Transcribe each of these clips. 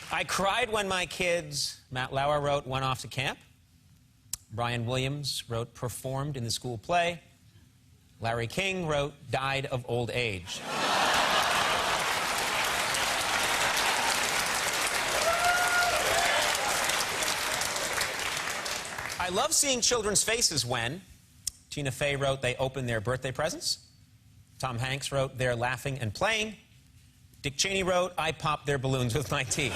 I cried when my kids, Matt Lauer wrote, went off to camp. Brian Williams wrote, performed in the school play. Larry King wrote, died of old age. I love seeing children's faces when Tina Fey wrote, they open their birthday presents. Tom Hanks wrote, they're laughing and playing. Dick Cheney wrote, I pop their balloons with my teeth.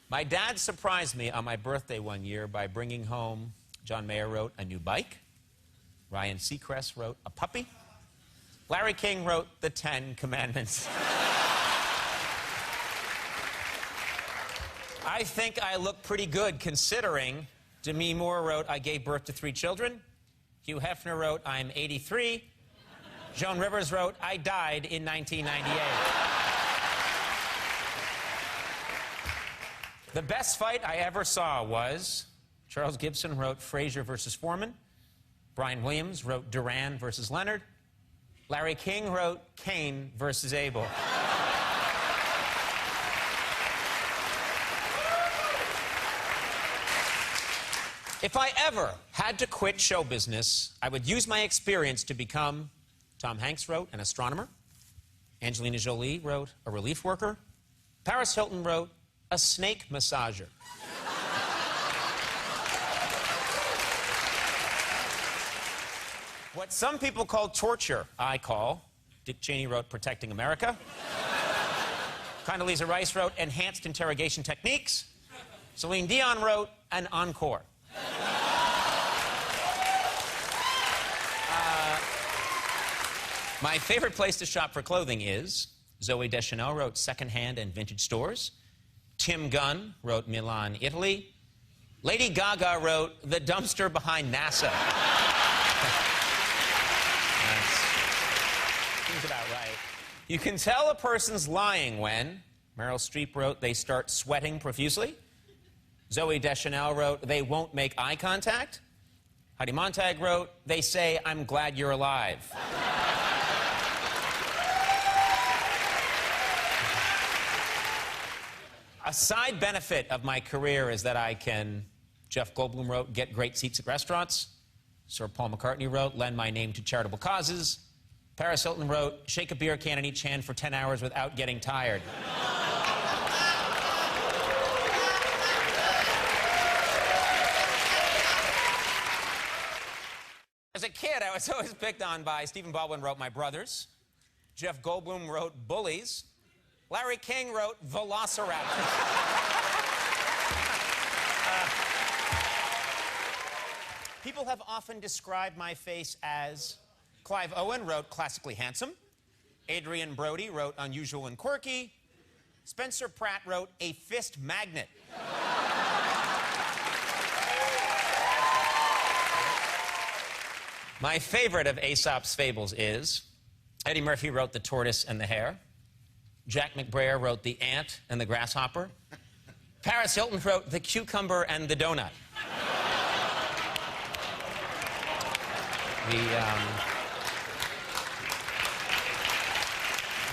My dad surprised me on my birthday one year by bringing home, John Mayer wrote, a new bike. Ryan Seacrest wrote, a puppy. Larry King wrote, the 10 Commandments. I think I look pretty good considering Demi Moore wrote, I gave birth to 3 children. Hugh Hefner wrote, I'm 83. Joan Rivers wrote, I died in 1998. The best fight I ever saw was, Charles Gibson wrote, Frazier versus Foreman. Brian Williams wrote, Duran versus Leonard. Larry King wrote, Cain versus Abel. If I ever had to quit show business, I would use my experience to become, Tom Hanks wrote, an astronomer. Angelina Jolie wrote, a relief worker. Paris Hilton wrote, a snake massager. What some people call torture, I call, Dick Cheney wrote, protecting America. Condoleezza Rice wrote, enhanced interrogation techniques. Celine Dion wrote, an encore. My favorite place to shop for clothing is, Zooey Deschanel wrote, secondhand and vintage stores. Tim Gunn wrote, Milan, Italy. Lady Gaga wrote, the dumpster behind NASA. Seems about right. You can tell a person's lying when, Meryl Streep wrote, they start sweating profusely. Zooey Deschanel wrote, they won't make eye contact. Heidi Montag wrote, they say, I'm glad you're alive. A side benefit of my career is that I can, Jeff Goldblum wrote, get great seats at restaurants. Sir Paul McCartney wrote, lend my name to charitable causes. Paris Hilton wrote, shake a beer can in each hand for 10 hours without getting tired. As a kid, I was always picked on by Stephen Baldwin wrote, my brothers. Jeff Goldblum wrote, bullies. Larry King wrote, velociraptor. People have often described my face as, Clive Owen wrote, classically handsome. Adrian Brody wrote, unusual and quirky. Spencer Pratt wrote, a fist magnet. My favorite of Aesop's fables is, Eddie Murphy wrote, the tortoise and the hare. Jack McBrayer wrote, the ant and the grasshopper. Paris Hilton wrote, the cucumber and the donut.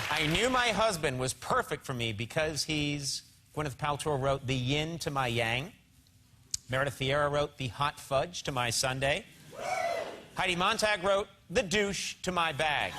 I knew my husband was perfect for me because he's, Gwyneth Paltrow wrote, the yin to my yang. Meredith Vieira wrote, the hot fudge to my sundae. Heidi Montag wrote, the douche to my bag.